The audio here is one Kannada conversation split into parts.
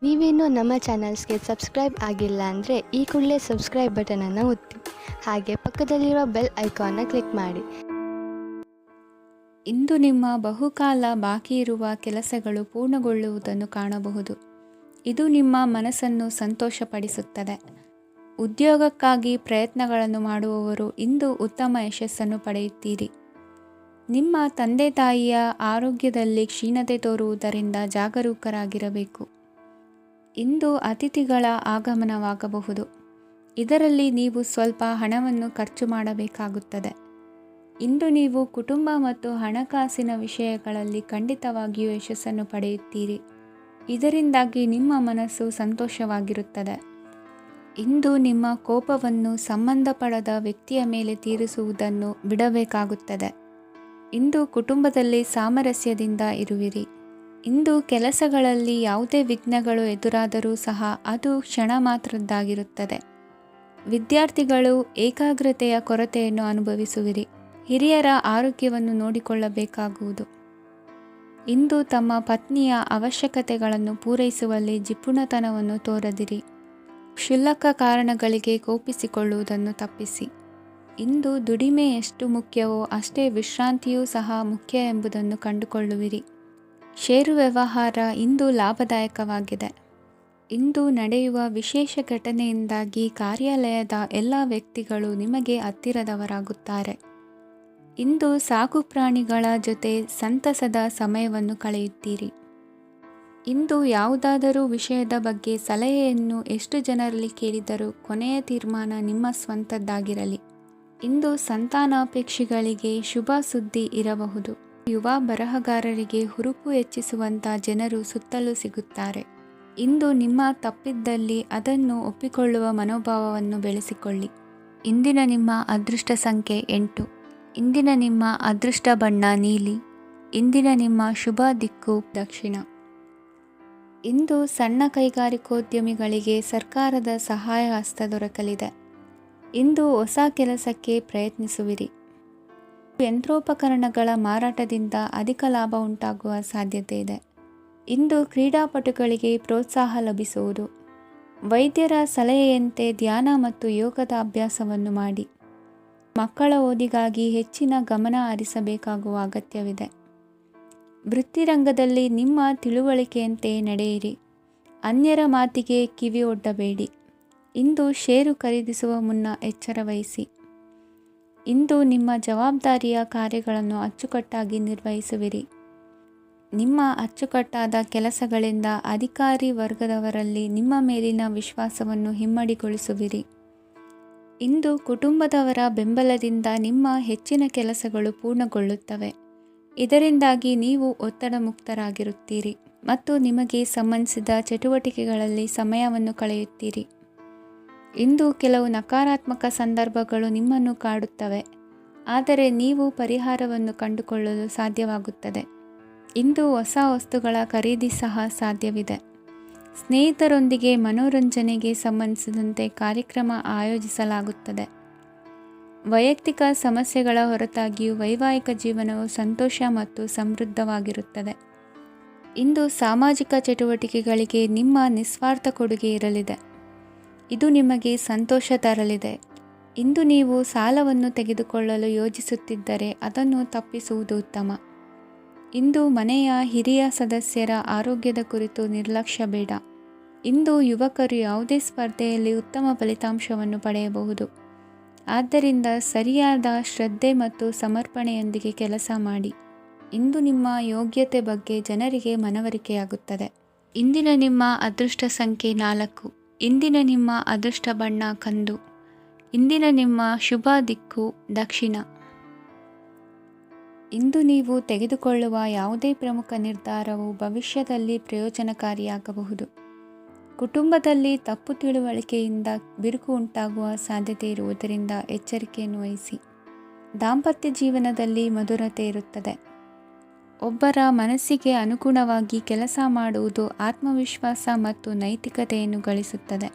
ನೀವೇನೂ ನಮ್ಮ ಚಾನಲ್ಸ್ಗೆ ಸಬ್ಸ್ಕ್ರೈಬ್ ಆಗಿಲ್ಲ ಅಂದರೆ ಈ ಕೂಡಲೇ ಸಬ್ಸ್ಕ್ರೈಬ್ ಬಟನನ್ನು ಒತ್ತಿ, ಹಾಗೆ ಪಕ್ಕದಲ್ಲಿರುವ ಬೆಲ್ ಐಕಾನ್ನ ಕ್ಲಿಕ್ ಮಾಡಿ. ಇಂದು ನಿಮ್ಮ ಬಹುಕಾಲ ಬಾಕಿ ಇರುವ ಕೆಲಸಗಳು ಪೂರ್ಣಗೊಳ್ಳುವುದನ್ನು ಕಾಣಬಹುದು. ಇದು ನಿಮ್ಮ ಮನಸ್ಸನ್ನು ಸಂತೋಷಪಡಿಸುತ್ತದೆ. ಉದ್ಯೋಗಕ್ಕಾಗಿ ಪ್ರಯತ್ನಗಳನ್ನು ಮಾಡುವವರು ಇಂದು ಉತ್ತಮ ಯಶಸ್ಸನ್ನು ಪಡೆಯುತ್ತೀರಿ. ನಿಮ್ಮ ತಂದೆ ತಾಯಿಯ ಆರೋಗ್ಯದಲ್ಲಿ ಕ್ಷೀಣತೆ ತೋರುವುದರಿಂದ ಜಾಗರೂಕರಾಗಿರಬೇಕು. ಇಂದು ಅತಿಥಿಗಳ ಆಗಮನವಾಗಬಹುದು. ಇದರಲ್ಲಿ ನೀವು ಸ್ವಲ್ಪ ಹಣವನ್ನು ಖರ್ಚು ಮಾಡಬೇಕಾಗುತ್ತದೆ. ಇಂದು ನೀವು ಕುಟುಂಬ ಮತ್ತು ಹಣಕಾಸಿನ ವಿಷಯಗಳಲ್ಲಿ ಖಂಡಿತವಾಗಿಯೂ ಯಶಸ್ಸನ್ನು ಪಡೆಯುತ್ತೀರಿ. ಇದರಿಂದಾಗಿ ನಿಮ್ಮ ಮನಸ್ಸು ಸಂತೋಷವಾಗಿರುತ್ತದೆ. ಇಂದು ನಿಮ್ಮ ಕೋಪವನ್ನು ಸಂಬಂಧಪಡದ ವ್ಯಕ್ತಿಯ ಮೇಲೆ ತೀರಿಸುವುದನ್ನು ಬಿಡಬೇಕಾಗುತ್ತದೆ. ಇಂದು ಕುಟುಂಬದಲ್ಲಿ ಸಾಮರಸ್ಯದಿಂದ ಇರುವಿರಿ. ಇಂದು ಕೆಲಸಗಳಲ್ಲಿ ಯಾವುದೇ ವಿಘ್ನಗಳು ಎದುರಾದರೂ ಸಹ ಅದು ಕ್ಷಣ ಮಾತ್ರದ್ದಾಗಿರುತ್ತದೆ. ವಿದ್ಯಾರ್ಥಿಗಳು ಏಕಾಗ್ರತೆಯ ಕೊರತೆಯನ್ನು ಅನುಭವಿಸುವಿರಿ. ಹಿರಿಯರ ಆರೋಗ್ಯವನ್ನು ನೋಡಿಕೊಳ್ಳಬೇಕಾಗುವುದು. ಇಂದು ತಮ್ಮ ಪತ್ನಿಯ ಅವಶ್ಯಕತೆಗಳನ್ನು ಪೂರೈಸುವಲ್ಲಿ ಜಿಪುಣತನವನ್ನು ತೋರದಿರಿ. ಕ್ಷುಲ್ಲಕ ಕಾರಣಗಳಿಗೆ ಕೋಪಿಸಿಕೊಳ್ಳುವುದನ್ನು ತಪ್ಪಿಸಿ. ಇಂದು ದುಡಿಮೆ ಎಷ್ಟು ಮುಖ್ಯವೋ ಅಷ್ಟೇ ವಿಶ್ರಾಂತಿಯೂ ಸಹ ಮುಖ್ಯ ಎಂಬುದನ್ನು ಕಂಡುಕೊಳ್ಳುವಿರಿ. ಷೇರು ವ್ಯವಹಾರ ಇಂದು ಲಾಭದಾಯಕವಾಗಿದೆ. ಇಂದು ನಡೆಯುವ ವಿಶೇಷ ಘಟನೆಯಿಂದಾಗಿ ಕಾರ್ಯಾಲಯದ ಎಲ್ಲ ವ್ಯಕ್ತಿಗಳು ನಿಮಗೆ ಹತ್ತಿರದವರಾಗುತ್ತಾರೆ. ಇಂದು ಸಾಕು ಪ್ರಾಣಿಗಳ ಜೊತೆ ಸಂತಸದ ಸಮಯವನ್ನು ಕಳೆಯುತ್ತೀರಿ. ಇಂದು ಯಾವುದಾದರೂ ವಿಷಯದ ಬಗ್ಗೆ ಸಲಹೆಯನ್ನು ಎಷ್ಟು ಜನರಲ್ಲಿ ಕೇಳಿದರೂ ಕೊನೆಯ ತೀರ್ಮಾನ ನಿಮ್ಮ ಸ್ವಂತದ್ದಾಗಿರಲಿ. ಇಂದು ಸಂತಾನಾಪೇಕ್ಷಿಗಳಿಗೆ ಶುಭ ಸುದ್ದಿ ಇರಬಹುದು. ಯುವ ಬರಹಗಾರರಿಗೆ ಹುರುಪು ಹೆಚ್ಚಿಸುವಂಥ ಜನರು ಸುತ್ತಲೂ ಸಿಗುತ್ತಾರೆ. ಇಂದು ನಿಮ್ಮ ತಪ್ಪಿದ್ದಲ್ಲಿ ಅದನ್ನು ಒಪ್ಪಿಕೊಳ್ಳುವ ಮನೋಭಾವವನ್ನು ಬೆಳೆಸಿಕೊಳ್ಳಿ. ಇಂದಿನ ನಿಮ್ಮ ಅದೃಷ್ಟ ಸಂಖ್ಯೆ 8. ಇಂದಿನ ನಿಮ್ಮ ಅದೃಷ್ಟ ಬಣ್ಣ ನೀಲಿ. ಇಂದಿನ ನಿಮ್ಮ ಶುಭ ದಿಕ್ಕು ದಕ್ಷಿಣ. ಇಂದು ಸಣ್ಣ ಕೈಗಾರಿಕೋದ್ಯಮಿಗಳಿಗೆ ಸರ್ಕಾರದ ಸಹಾಯ ಹಸ್ತ ದೊರಕಲಿದೆ. ಇಂದು ಹೊಸ ಕೆಲಸಕ್ಕೆ ಪ್ರಯತ್ನಿಸುವಿರಿ. ಯಂತ್ರೋಪಕರಣಗಳ ಮಾರಾಟದಿಂದ ಅಧಿಕ ಲಾಭ ಉಂಟಾಗುವ ಸಾಧ್ಯತೆ ಇದೆ. ಇಂದು ಕ್ರೀಡಾಪಟುಗಳಿಗೆ ಪ್ರೋತ್ಸಾಹ ಲಭಿಸುವುದು. ವೈದ್ಯರ ಸಲಹೆಯಂತೆ ಧ್ಯಾನ ಮತ್ತು ಯೋಗದ ಅಭ್ಯಾಸವನ್ನು ಮಾಡಿ. ಮಕ್ಕಳ ಓದಿಗಾಗಿ ಹೆಚ್ಚಿನ ಗಮನ ಹರಿಸಬೇಕಾಗುವ ಅಗತ್ಯವಿದೆ. ವೃತ್ತಿರಂಗದಲ್ಲಿ ನಿಮ್ಮ ತಿಳುವಳಿಕೆಯಂತೆ ನಡೆಯಿರಿ. ಅನ್ಯರ ಮಾತಿಗೆ ಕಿವಿ ಒಡ್ಡಬೇಡಿ. ಇಂದು ಷೇರು ಖರೀದಿಸುವ ಮುನ್ನ ಎಚ್ಚರ ವಹಿಸಿ. ಇಂದು ನಿಮ್ಮ ಜವಾಬ್ದಾರಿಯ ಕಾರ್ಯಗಳನ್ನು ಅಚ್ಚುಕಟ್ಟಾಗಿ ನಿರ್ವಹಿಸುವಿರಿ. ನಿಮ್ಮ ಅಚ್ಚುಕಟ್ಟಾದ ಕೆಲಸಗಳಿಂದ ಅಧಿಕಾರಿ ವರ್ಗದವರಲ್ಲಿ ನಿಮ್ಮ ಮೇಲಿನ ವಿಶ್ವಾಸವನ್ನು ಇಮ್ಮಡಿಗೊಳಿಸುವಿರಿ. ಇಂದು ಕುಟುಂಬದವರ ಬೆಂಬಲದಿಂದ ನಿಮ್ಮ ಹೆಚ್ಚಿನ ಕೆಲಸಗಳು ಪೂರ್ಣಗೊಳ್ಳುತ್ತವೆ. ಇದರಿಂದಾಗಿ ನೀವು ಒತ್ತಡ ಮುಕ್ತರಾಗಿರುತ್ತೀರಿ ಮತ್ತು ನಿಮಗೆ ಸಂಬಂಧಿಸಿದ ಚಟುವಟಿಕೆಗಳಲ್ಲಿ ಸಮಯವನ್ನು ಕಳೆಯುತ್ತೀರಿ. ಇಂದು ಕೆಲವು ನಕಾರಾತ್ಮಕ ಸಂದರ್ಭಗಳು ನಿಮ್ಮನ್ನು ಕಾಡುತ್ತವೆ, ಆದರೆ ನೀವು ಪರಿಹಾರವನ್ನು ಕಂಡುಕೊಳ್ಳಲು ಸಾಧ್ಯವಾಗುತ್ತದೆ. ಇಂದು ಹೊಸ ವಸ್ತುಗಳ ಖರೀದಿ ಸಹ ಸಾಧ್ಯವಿದೆ. ಸ್ನೇಹಿತರೊಂದಿಗೆ ಮನೋರಂಜನೆಗೆ ಸಂಬಂಧಿಸಿದಂತೆ ಕಾರ್ಯಕ್ರಮ ಆಯೋಜಿಸಲಾಗುತ್ತದೆ. ವೈಯಕ್ತಿಕ ಸಮಸ್ಯೆಗಳ ಹೊರತಾಗಿಯೂ ವೈವಾಹಿಕ ಜೀವನವು ಸಂತೋಷ ಮತ್ತು ಸಮೃದ್ಧವಾಗಿರುತ್ತದೆ. ಇಂದು ಸಾಮಾಜಿಕ ಚಟುವಟಿಕೆಗಳಿಗೆ ನಿಮ್ಮ ನಿಸ್ವಾರ್ಥ ಕೊಡುಗೆ ಇರಲಿದೆ. ಇದು ನಿಮಗೆ ಸಂತೋಷ ತರಲಿದೆ. ಇಂದು ನೀವು ಸಾಲವನ್ನು ತೆಗೆದುಕೊಳ್ಳಲು ಯೋಜಿಸುತ್ತಿದ್ದರೆ ಅದನ್ನು ತಪ್ಪಿಸುವುದು ಉತ್ತಮ. ಇಂದು ಮನೆಯ ಹಿರಿಯ ಸದಸ್ಯರ ಆರೋಗ್ಯದ ಕುರಿತು ನಿರ್ಲಕ್ಷ್ಯ ಬೇಡ. ಇಂದು ಯುವಕರು ಯಾವುದೇ ಸ್ಪರ್ಧೆಯಲ್ಲಿ ಉತ್ತಮ ಫಲಿತಾಂಶವನ್ನು ಪಡೆಯಬಹುದು. ಆದ್ದರಿಂದ ಸರಿಯಾದ ಶ್ರದ್ಧೆ ಮತ್ತು ಸಮರ್ಪಣೆಯೊಂದಿಗೆ ಕೆಲಸ ಮಾಡಿ. ಇಂದು ನಿಮ್ಮ ಯೋಗ್ಯತೆ ಬಗ್ಗೆ ಜನರಿಗೆ ಮನವರಿಕೆಯಾಗುತ್ತದೆ. ಇಂದಿನ ನಿಮ್ಮ ಅದೃಷ್ಟ ಸಂಖ್ಯೆ 4. ಇಂದಿನ ನಿಮ್ಮ ಅದೃಷ್ಟ ಬಣ್ಣ ಕಂದು. ಇಂದಿನ ನಿಮ್ಮ ಶುಭ ದಿಕ್ಕು ದಕ್ಷಿಣ. ಇಂದು ನೀವು ತೆಗೆದುಕೊಳ್ಳುವ ಯಾವುದೇ ಪ್ರಮುಖ ನಿರ್ಧಾರವು ಭವಿಷ್ಯದಲ್ಲಿ ಪ್ರಯೋಜನಕಾರಿಯಾಗಬಹುದು. ಕುಟುಂಬದಲ್ಲಿ ತಪ್ಪು ತಿಳುವಳಿಕೆಯಿಂದ ಬಿರುಕು ಉಂಟಾಗುವ ಸಾಧ್ಯತೆ ಇರುವುದರಿಂದ ಎಚ್ಚರಿಕೆಯನ್ನು ವಹಿಸಿ. ದಾಂಪತ್ಯ ಜೀವನದಲ್ಲಿ ಮಧುರತೆ ಇರುತ್ತದೆ. ಒಬ್ಬರ ಮನಸ್ಸಿಗೆ ಅನುಗುಣವಾಗಿ ಕೆಲಸ ಮಾಡುವುದು ಆತ್ಮವಿಶ್ವಾಸ ಮತ್ತು ನೈತಿಕತೆಯನ್ನು ಗಳಿಸುತ್ತದೆ.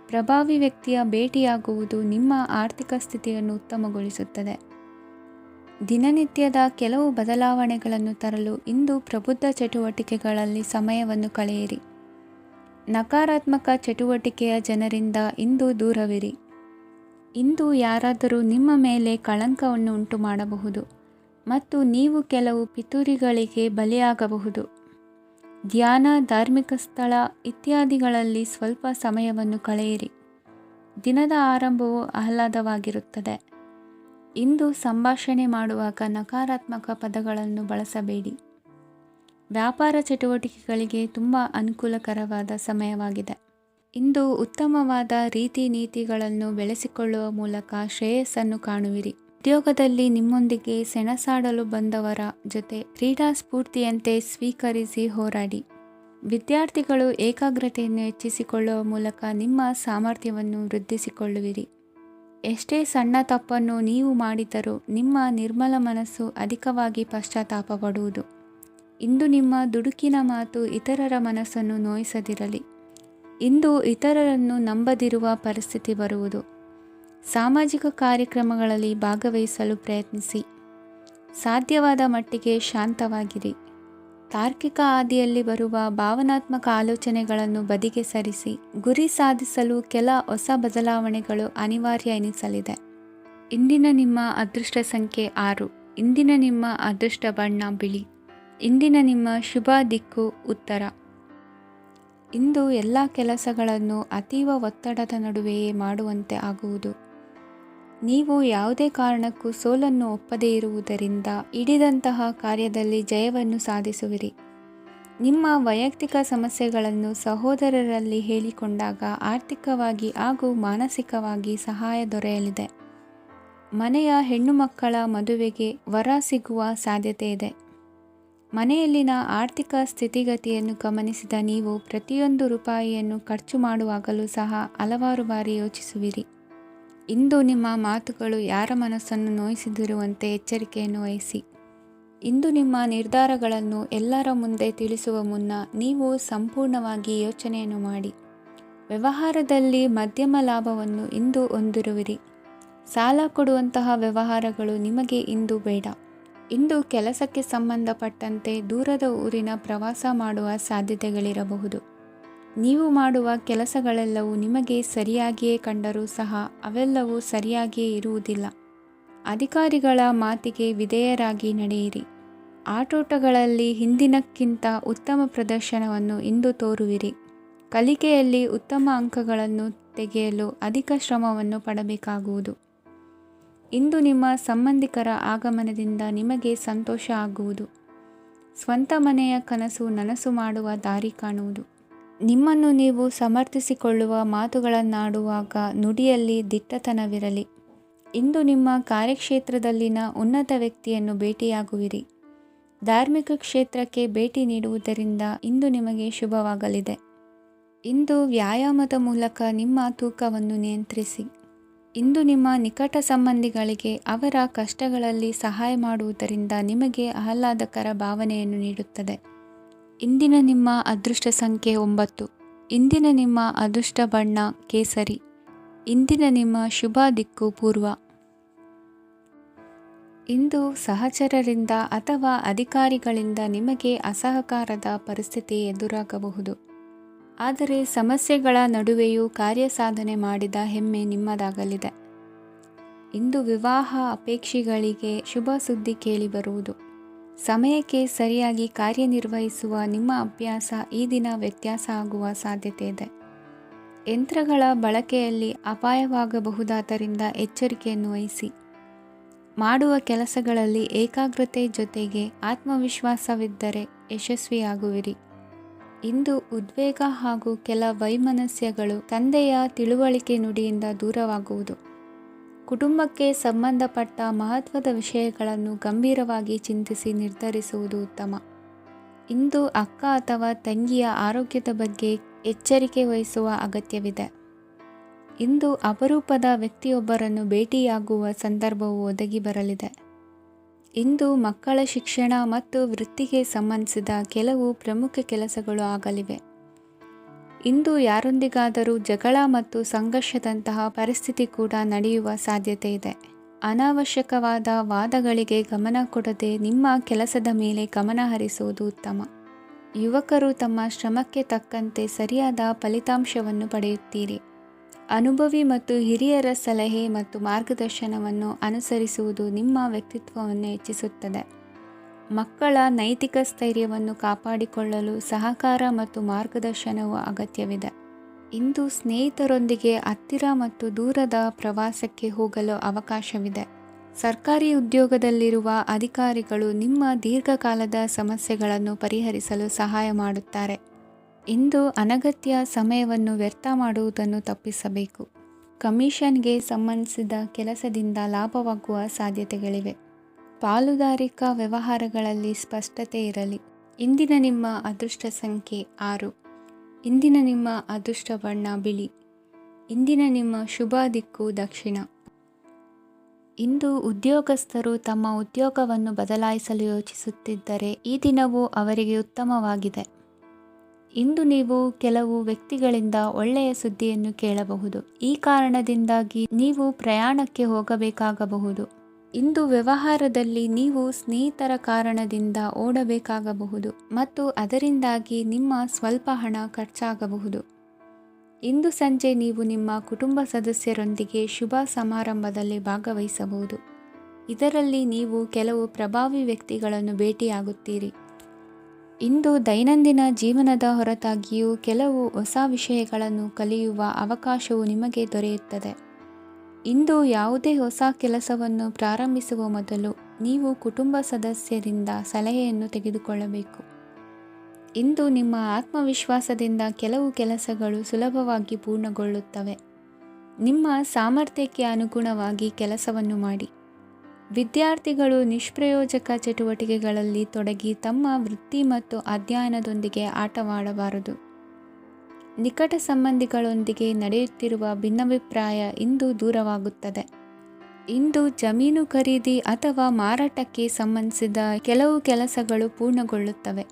ಪ್ರಭಾವಿ ವ್ಯಕ್ತಿಯ ಭೇಟಿಯಾಗುವುದು ನಿಮ್ಮ ಆರ್ಥಿಕ ಸ್ಥಿತಿಯನ್ನು ಉತ್ತಮಗೊಳಿಸುತ್ತದೆ. ದಿನನಿತ್ಯದ ಕೆಲವು ಬದಲಾವಣೆಗಳನ್ನು ತರಲು ಇಂದು ಪ್ರಬುದ್ಧ ಚಟುವಟಿಕೆಗಳಲ್ಲಿ ಸಮಯವನ್ನು ಕಳೆಯಿರಿ. ನಕಾರಾತ್ಮಕ ಚಟುವಟಿಕೆಯ ಜನರಿಂದ ಇಂದು ದೂರವಿರಿ. ಇಂದು ಯಾರಾದರೂ ನಿಮ್ಮ ಮೇಲೆ ಕಳಂಕವನ್ನು ಉಂಟು ಮಾಡಬಹುದು ಮತ್ತು ನೀವು ಕೆಲವು ಪಿತೂರಿಗಳಿಗೆ ಬಲಿಯಾಗಬಹುದು. ಧ್ಯಾನ, ಧಾರ್ಮಿಕ ಸ್ಥಳ ಇತ್ಯಾದಿಗಳಲ್ಲಿ ಸ್ವಲ್ಪ ಸಮಯವನ್ನು ಕಳೆಯಿರಿ. ದಿನದ ಆರಂಭವು ಆಹ್ಲಾದವಾಗಿರುತ್ತದೆ. ಇಂದು ಸಂಭಾಷಣೆ ಮಾಡುವಾಗ ನಕಾರಾತ್ಮಕ ಪದಗಳನ್ನು ಬಳಸಬೇಡಿ. ವ್ಯಾಪಾರ ಚಟುವಟಿಕೆಗಳಿಗೆ ತುಂಬ ಅನುಕೂಲಕರವಾದ ಸಮಯವಾಗಿದೆ. ಇಂದು ಉತ್ತಮವಾದ ರೀತಿ ನೀತಿಗಳನ್ನು ಬೆಳೆಸಿಕೊಳ್ಳುವ ಮೂಲಕ ಶ್ರೇಯಸ್ಸನ್ನು ಕಾಣುವಿರಿ. ಉದ್ಯೋಗದಲ್ಲಿ ನಿಮ್ಮೊಂದಿಗೆ ಸೆಣಸಾಡಲು ಬಂದವರ ಜೊತೆ ಕ್ರೀಡಾ ಸ್ಫೂರ್ತಿಯಂತೆ ಸ್ವೀಕರಿಸಿ ಹೋರಾಡಿ. ವಿದ್ಯಾರ್ಥಿಗಳು ಏಕಾಗ್ರತೆಯನ್ನು ಹೆಚ್ಚಿಸಿಕೊಳ್ಳುವ ಮೂಲಕ ನಿಮ್ಮ ಸಾಮರ್ಥ್ಯವನ್ನು ವೃದ್ಧಿಸಿಕೊಳ್ಳುವಿರಿ. ಎಷ್ಟೇ ಸಣ್ಣ ತಪ್ಪನ್ನು ನೀವು ಮಾಡಿದರೂ ನಿಮ್ಮ ನಿರ್ಮಲ ಮನಸ್ಸು ಅಧಿಕವಾಗಿ ಪಶ್ಚಾತ್ತಾಪ ಪಡುವುದು. ಇಂದು ನಿಮ್ಮ ದುಡುಕಿನ ಮಾತು ಇತರರ ಮನಸ್ಸನ್ನು ನೋಯಿಸದಿರಲಿ. ಇಂದು ಇತರರನ್ನು ನಂಬದಿರುವ ಪರಿಸ್ಥಿತಿ ಬರುವುದು. ಸಾಮಾಜಿಕ ಕಾರ್ಯಕ್ರಮಗಳಲ್ಲಿ ಭಾಗವಹಿಸಲು ಪ್ರಯತ್ನಿಸಿ. ಸಾಧ್ಯವಾದ ಮಟ್ಟಿಗೆ ಶಾಂತವಾಗಿರಿ. ತಾರ್ಕಿಕ ಹಾದಿಯಲ್ಲಿ ಬರುವ ಭಾವನಾತ್ಮಕ ಆಲೋಚನೆಗಳನ್ನು ಬದಿಗೆ ಸರಿಸಿ. ಗುರಿ ಸಾಧಿಸಲು ಕೆಲ ಹೊಸ ಬದಲಾವಣೆಗಳು ಅನಿವಾರ್ಯ ಎನಿಸಲಿದೆ. ಇಂದಿನ ನಿಮ್ಮ ಅದೃಷ್ಟ ಸಂಖ್ಯೆ 6. ಇಂದಿನ ನಿಮ್ಮ ಅದೃಷ್ಟ ಬಣ್ಣ ಬಿಳಿ. ಇಂದಿನ ನಿಮ್ಮ ಶುಭ ದಿಕ್ಕು ಉತ್ತರ. ಇಂದು ಎಲ್ಲ ಕೆಲಸಗಳನ್ನು ಅತೀವ ಒತ್ತಡದ ನಡುವೆಯೇ ಮಾಡುವಂತೆ ಆಗುವುದು. ನೀವು ಯಾವುದೇ ಕಾರಣಕ್ಕೂ ಸೋಲನ್ನು ಒಪ್ಪದೇ ಇರುವುದರಿಂದ ಹಿಡಿದಂತಹ ಕಾರ್ಯದಲ್ಲಿ ಜಯವನ್ನು ಸಾಧಿಸುವಿರಿ. ನಿಮ್ಮ ವೈಯಕ್ತಿಕ ಸಮಸ್ಯೆಗಳನ್ನು ಸಹೋದರರಲ್ಲಿ ಹೇಳಿಕೊಂಡಾಗ ಆರ್ಥಿಕವಾಗಿ ಹಾಗೂ ಮಾನಸಿಕವಾಗಿ ಸಹಾಯ ದೊರೆಯಲಿದೆ. ಮನೆಯ ಹೆಣ್ಣು ಮಕ್ಕಳ ಮದುವೆಗೆ ವರ ಸಿಗುವ ಸಾಧ್ಯತೆ ಇದೆ. ಮನೆಯಲ್ಲಿನ ಆರ್ಥಿಕ ಸ್ಥಿತಿಗತಿಯನ್ನು ಗಮನಿಸಿದ ನೀವು ಪ್ರತಿಯೊಂದು ರೂಪಾಯಿಯನ್ನು ಖರ್ಚು ಮಾಡುವಾಗಲೂ ಸಹ ಹಲವಾರು ಬಾರಿ ಯೋಚಿಸುವಿರಿ. ಇಂದು ನಿಮ್ಮ ಮಾತುಗಳು ಯಾರ ಮನಸ್ಸನ್ನು ನೋಯಿಸದಿರುವಂತೆ ಎಚ್ಚರಿಕೆಯನ್ನು ವಹಿಸಿ. ಇಂದು ನಿಮ್ಮ ನಿರ್ಧಾರಗಳನ್ನು ಎಲ್ಲರ ಮುಂದೆ ತಿಳಿಸುವ ಮುನ್ನ ನೀವು ಸಂಪೂರ್ಣವಾಗಿ ಯೋಚನೆಯನ್ನು ಮಾಡಿ. ವ್ಯವಹಾರದಲ್ಲಿ ಮಧ್ಯಮ ಲಾಭವನ್ನು ಇಂದು ಹೊಂದಿರುವಿರಿ. ಸಾಲ ಕೊಡುವಂತಹ ವ್ಯವಹಾರಗಳು ನಿಮಗೆ ಇಂದು ಬೇಡ. ಇಂದು ಕೆಲಸಕ್ಕೆ ಸಂಬಂಧಪಟ್ಟಂತೆ ದೂರದ ಊರಿನ ಪ್ರವಾಸ ಮಾಡುವ ಸಾಧ್ಯತೆಗಳಿರಬಹುದು. ನೀವು ಮಾಡುವ ಕೆಲಸಗಳೆಲ್ಲವೂ ನಿಮಗೆ ಸರಿಯಾಗಿಯೇ ಕಂಡರೂ ಸಹ ಅವೆಲ್ಲವೂ ಸರಿಯಾಗಿಯೇ ಇರುವುದಿಲ್ಲ. ಅಧಿಕಾರಿಗಳ ಮಾತಿಗೆ ವಿಧೇಯರಾಗಿ ನಡೆಯಿರಿ. ಆಟೋಟಗಳಲ್ಲಿ ಹಿಂದಿನಕ್ಕಿಂತ ಉತ್ತಮ ಪ್ರದರ್ಶನವನ್ನು ಇಂದು ತೋರುವಿರಿ. ಕಲಿಕೆಯಲ್ಲಿ ಉತ್ತಮ ಅಂಕಗಳನ್ನು ತೆಗೆಯಲು ಅಧಿಕ ಶ್ರಮವನ್ನು ಪಡಬೇಕಾಗುವುದು. ಇಂದು ನಿಮ್ಮ ಸಂಬಂಧಿಕರ ಆಗಮನದಿಂದ ನಿಮಗೆ ಸಂತೋಷ ಆಗುವುದು. ಸ್ವಂತ ಮನೆಯ ಕನಸು ನನಸು ಮಾಡುವ ದಾರಿ ಕಾಣುವುದು. ನಿಮ್ಮನ್ನು ನೀವು ಸಮರ್ಥಿಸಿಕೊಳ್ಳುವ ಮಾತುಗಳನ್ನಾಡುವಾಗ ನುಡಿಯಲ್ಲಿ ದಿಟ್ಟತನವಿರಲಿ. ಇಂದು ನಿಮ್ಮ ಕಾರ್ಯಕ್ಷೇತ್ರದಲ್ಲಿನ ಉನ್ನತ ವ್ಯಕ್ತಿಯನ್ನು ಭೇಟಿಯಾಗುವಿರಿ. ಧಾರ್ಮಿಕ ಕ್ಷೇತ್ರಕ್ಕೆ ಭೇಟಿ ನೀಡುವುದರಿಂದ ಇಂದು ನಿಮಗೆ ಶುಭವಾಗಲಿದೆ. ಇಂದು ವ್ಯಾಯಾಮದ ಮೂಲಕ ನಿಮ್ಮ ತೂಕವನ್ನು ನಿಯಂತ್ರಿಸಿ. ಇಂದು ನಿಮ್ಮ ನಿಕಟ ಸಂಬಂಧಿಗಳಿಗೆ ಅವರ ಕಷ್ಟಗಳಲ್ಲಿ ಸಹಾಯ ಮಾಡುವುದರಿಂದ ನಿಮಗೆ ಆಹ್ಲಾದಕರ ಭಾವನೆಯನ್ನು ನೀಡುತ್ತದೆ. ಇಂದಿನ ನಿಮ್ಮ ಅದೃಷ್ಟ ಸಂಖ್ಯೆ 9. ಇಂದಿನ ನಿಮ್ಮ ಅದೃಷ್ಟ ಬಣ್ಣ ಕೇಸರಿ. ಇಂದಿನ ನಿಮ್ಮ ಶುಭ ದಿಕ್ಕು ಪೂರ್ವ. ಇಂದು ಸಹಚರರಿಂದ ಅಥವಾ ಅಧಿಕಾರಿಗಳಿಂದ ನಿಮಗೆ ಅಸಹಕಾರದ ಪರಿಸ್ಥಿತಿ ಎದುರಾಗಬಹುದು. ಆದರೆ ಸಮಸ್ಯೆಗಳ ನಡುವೆಯೂ ಕಾರ್ಯಸಾಧನೆ ಮಾಡಿದ ಹೆಮ್ಮೆ ನಿಮ್ಮದಾಗಲಿದೆ. ಇಂದು ವಿವಾಹ ಅಪೇಕ್ಷಿಗಳಿಗೆ ಶುಭ ಸುದ್ದಿ ಕೇಳಿಬರುವುದು. ಸಮಯಕ್ಕೆ ಸರಿಯಾಗಿ ಕಾರ್ಯನಿರ್ವಹಿಸುವ ನಿಮ್ಮ ಅಭ್ಯಾಸ ಈ ದಿನ ವ್ಯತ್ಯಾಸ ಆಗುವ ಸಾಧ್ಯತೆ ಇದೆ. ಯಂತ್ರಗಳ ಬಳಕೆಯಲ್ಲಿ ಅಪಾಯವಾಗಬಹುದಾದ್ದರಿಂದ ಎಚ್ಚರಿಕೆಯನ್ನು ವಹಿಸಿ. ಮಾಡುವ ಕೆಲಸಗಳಲ್ಲಿ ಏಕಾಗ್ರತೆ ಜೊತೆಗೆ ಆತ್ಮವಿಶ್ವಾಸವಿದ್ದರೆ ಯಶಸ್ವಿಯಾಗುವಿರಿ. ಇಂದು ಉದ್ವೇಗ ಹಾಗೂ ಕೆಲ ವೈಮನಸ್ಯಗಳು ತಂದೆಯ ತಿಳುವಳಿಕೆ ನುಡಿಯಿಂದ ದೂರವಾಗುವುದು. ಕುಟುಂಬಕ್ಕೆ ಸಂಬಂಧಪಟ್ಟ ಮಹತ್ವದ ವಿಷಯಗಳನ್ನು ಗಂಭೀರವಾಗಿ ಚಿಂತಿಸಿ ನಿರ್ಧರಿಸುವುದು ಉತ್ತಮ. ಇಂದು ಅಕ್ಕ ಅಥವಾ ತಂಗಿಯ ಆರೋಗ್ಯದ ಬಗ್ಗೆ ಎಚ್ಚರಿಕೆ ವಹಿಸುವ ಅಗತ್ಯವಿದೆ. ಇಂದು ಅಪರೂಪದ ವ್ಯಕ್ತಿಯೊಬ್ಬರನ್ನು ಭೇಟಿಯಾಗುವ ಸಂದರ್ಭವು ಒದಗಿ ಬರಲಿದೆ. ಇಂದು ಮಕ್ಕಳ ಶಿಕ್ಷಣ ಮತ್ತು ವೃತ್ತಿಗೆ ಸಂಬಂಧಿಸಿದ ಕೆಲವು ಪ್ರಮುಖ ಕೆಲಸಗಳು ಆಗಲಿವೆ. ಇಂದು ಯಾರೊಂದಿಗಾದರೂ ಜಗಳ ಮತ್ತು ಸಂಘರ್ಷದಂತಹ ಪರಿಸ್ಥಿತಿ ಕೂಡ ನಡೆಯುವ ಸಾಧ್ಯತೆ ಇದೆ. ಅನಾವಶ್ಯಕವಾದ ವಾದಗಳಿಗೆ ಗಮನ ಕೊಡದೆ ನಿಮ್ಮ ಕೆಲಸದ ಮೇಲೆ ಗಮನ ಹರಿಸುವುದು ಉತ್ತಮ. ಯುವಕರು ತಮ್ಮ ಶ್ರಮಕ್ಕೆ ತಕ್ಕಂತೆ ಸರಿಯಾದ ಫಲಿತಾಂಶವನ್ನು ಪಡೆಯುತ್ತೀರಿ. ಅನುಭವಿ ಮತ್ತು ಹಿರಿಯರ ಸಲಹೆ ಮತ್ತು ಮಾರ್ಗದರ್ಶನವನ್ನು ಅನುಸರಿಸುವುದು ನಿಮ್ಮ ವ್ಯಕ್ತಿತ್ವವನ್ನು ಹೆಚ್ಚಿಸುತ್ತದೆ. ಮಕ್ಕಳ ನೈತಿಕ ಸ್ಥೈರ್ಯವನ್ನು ಕಾಪಾಡಿಕೊಳ್ಳಲು ಸಹಕಾರ ಮತ್ತು ಮಾರ್ಗದರ್ಶನವು ಅಗತ್ಯವಿದೆ. ಇಂದು ಸ್ನೇಹಿತರೊಂದಿಗೆ ಹತ್ತಿರ ಮತ್ತು ದೂರದ ಪ್ರವಾಸಕ್ಕೆ ಹೋಗಲು ಅವಕಾಶವಿದೆ. ಸರ್ಕಾರಿ ಉದ್ಯೋಗದಲ್ಲಿರುವ ಅಧಿಕಾರಿಗಳು ನಿಮ್ಮ ದೀರ್ಘಕಾಲದ ಸಮಸ್ಯೆಗಳನ್ನು ಪರಿಹರಿಸಲು ಸಹಾಯ ಮಾಡುತ್ತಾರೆ. ಇಂದು ಅನಗತ್ಯ ಸಮಯವನ್ನು ವ್ಯರ್ಥ ಮಾಡುವುದನ್ನು ತಪ್ಪಿಸಬೇಕು. ಕಮಿಷನ್ಗೆ ಸಂಬಂಧಿಸಿದ ಕೆಲಸದಿಂದ ಲಾಭವಾಗುವ ಸಾಧ್ಯತೆಗಳಿವೆ. ಪಾಲುದಾರಿಕಾ ವ್ಯವಹಾರಗಳಲ್ಲಿ ಸ್ಪಷ್ಟತೆ ಇರಲಿ. ಇಂದಿನ ನಿಮ್ಮ ಅದೃಷ್ಟ ಸಂಖ್ಯೆ 6. ಇಂದಿನ ನಿಮ್ಮ ಅದೃಷ್ಟ ಬಣ್ಣ ಬಿಳಿ. ಇಂದಿನ ನಿಮ್ಮ ಶುಭ ದಿಕ್ಕು ದಕ್ಷಿಣ. ಇಂದು ಉದ್ಯೋಗಸ್ಥರು ತಮ್ಮ ಉದ್ಯೋಗವನ್ನು ಬದಲಾಯಿಸಲು ಯೋಚಿಸುತ್ತಿದ್ದರೆ ಈ ದಿನವೂ ಅವರಿಗೆ ಉತ್ತಮವಾಗಿದೆ. ಇಂದು ನೀವು ಕೆಲವು ವ್ಯಕ್ತಿಗಳಿಂದ ಒಳ್ಳೆಯ ಸುದ್ದಿಯನ್ನು ಕೇಳಬಹುದು. ಈ ಕಾರಣದಿಂದಾಗಿ ನೀವು ಪ್ರಯಾಣಕ್ಕೆ ಹೋಗಬೇಕಾಗಬಹುದು. ಇಂದು ವ್ಯವಹಾರದಲ್ಲಿ ನೀವು ಸ್ನೇಹಿತರ ಕಾರಣದಿಂದ ಓಡಬೇಕಾಗಬಹುದು ಮತ್ತು ಅದರಿಂದಾಗಿ ನಿಮ್ಮ ಸ್ವಲ್ಪ ಹಣ ಖರ್ಚಾಗಬಹುದು. ಇಂದು ಸಂಜೆ ನೀವು ನಿಮ್ಮ ಕುಟುಂಬ ಸದಸ್ಯರೊಂದಿಗೆ ಶುಭ ಸಮಾರಂಭದಲ್ಲಿ ಭಾಗವಹಿಸಬಹುದು. ಇದರಲ್ಲಿ ನೀವು ಕೆಲವು ಪ್ರಭಾವಿ ವ್ಯಕ್ತಿಗಳನ್ನು ಭೇಟಿಯಾಗುತ್ತೀರಿ. ಇಂದು ದೈನಂದಿನ ಜೀವನದ ಹೊರತಾಗಿಯೂ ಕೆಲವು ಹೊಸ ವಿಷಯಗಳನ್ನು ಕಲಿಯುವ ಅವಕಾಶವು ನಿಮಗೆ ದೊರೆಯುತ್ತದೆ. ಇಂದು ಯಾವುದೇ ಹೊಸ ಕೆಲಸವನ್ನು ಪ್ರಾರಂಭಿಸುವ ಮೊದಲು ನೀವು ಕುಟುಂಬ ಸದಸ್ಯರಿಂದ ಸಲಹೆಯನ್ನು ತೆಗೆದುಕೊಳ್ಳಬೇಕು. ಇಂದು ನಿಮ್ಮ ಆತ್ಮವಿಶ್ವಾಸದಿಂದ ಕೆಲವು ಕೆಲಸಗಳು ಸುಲಭವಾಗಿ ಪೂರ್ಣಗೊಳ್ಳುತ್ತವೆ. ನಿಮ್ಮ ಸಾಮರ್ಥ್ಯಕ್ಕೆ ಅನುಗುಣವಾಗಿ ಕೆಲಸವನ್ನು ಮಾಡಿ. ವಿದ್ಯಾರ್ಥಿಗಳು ನಿಷ್ಪ್ರಯೋಜಕ ಚಟುವಟಿಕೆಗಳಲ್ಲಿ ತೊಡಗಿ ತಮ್ಮ ವೃತ್ತಿ ಮತ್ತು ಅಧ್ಯಯನದೊಂದಿಗೆ ಆಟವಾಡಬಾರದು. ನಿಕಟ ಸಂಬಂಧಿಗಳೊಂದಿಗೆ ನಡೆಯುತ್ತಿರುವ ಭಿನ್ನಾಭಿಪ್ರಾಯ ಇಂದು ದೂರವಾಗುತ್ತದೆ. ಇಂದು ಜಮೀನು ಖರೀದಿ ಅಥವಾ ಮಾರಾಟಕ್ಕೆ ಸಂಬಂಧಿಸಿದ ಕೆಲವು ಕೆಲಸಗಳು ಪೂರ್ಣಗೊಳ್ಳುತ್ತವೆ.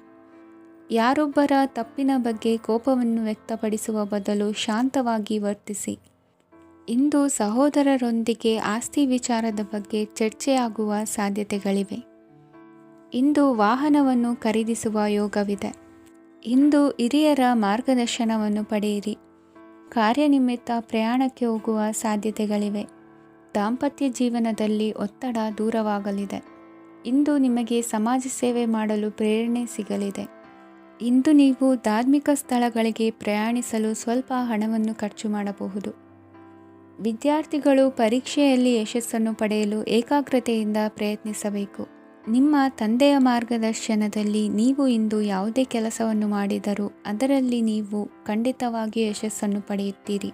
ಯಾರೊಬ್ಬರ ತಪ್ಪಿನ ಬಗ್ಗೆ ಕೋಪವನ್ನು ವ್ಯಕ್ತಪಡಿಸುವ ಬದಲು ಶಾಂತವಾಗಿ ವರ್ತಿಸಿ. ಇಂದು ಸಹೋದರರೊಂದಿಗೆ ಆಸ್ತಿ ವಿಚಾರದ ಬಗ್ಗೆ ಚರ್ಚೆಯಾಗುವ ಸಾಧ್ಯತೆಗಳಿವೆ. ಇಂದು ವಾಹನವನ್ನು ಖರೀದಿಸುವ ಯೋಗವಿದೆ. ಇಂದು ಹಿರಿಯರ ಮಾರ್ಗದರ್ಶನವನ್ನು ಪಡೆಯಿರಿ. ಕಾರ್ಯನಿಮಿತ್ತ ಪ್ರಯಾಣಕ್ಕೆ ಹೋಗುವ ಸಾಧ್ಯತೆಗಳಿವೆ. ದಾಂಪತ್ಯ ಜೀವನದಲ್ಲಿ ಒತ್ತಡ ದೂರವಾಗಲಿದೆ. ಇಂದು ನಿಮಗೆ ಸಮಾಜ ಸೇವೆ ಮಾಡಲು ಪ್ರೇರಣೆ ಸಿಗಲಿದೆ. ಇಂದು ನೀವು ಧಾರ್ಮಿಕ ಸ್ಥಳಗಳಿಗೆ ಪ್ರಯಾಣಿಸಲು ಸ್ವಲ್ಪ ಹಣವನ್ನು ಖರ್ಚು ಮಾಡಬಹುದು. ವಿದ್ಯಾರ್ಥಿಗಳು ಪರೀಕ್ಷೆಯಲ್ಲಿ ಯಶಸ್ಸನ್ನು ಪಡೆಯಲು ಏಕಾಗ್ರತೆಯಿಂದ ಪ್ರಯತ್ನಿಸಬೇಕು. ನಿಮ್ಮ ತಂದೆಯ ಮಾರ್ಗದರ್ಶನದಲ್ಲಿ ನೀವು ಇಂದು ಯಾವುದೇ ಕೆಲಸವನ್ನು ಮಾಡಿದರೂ ಅದರಲ್ಲಿ ನೀವು ಖಂಡಿತವಾಗಿಯೂ ಯಶಸ್ಸನ್ನು ಪಡೆಯುತ್ತೀರಿ.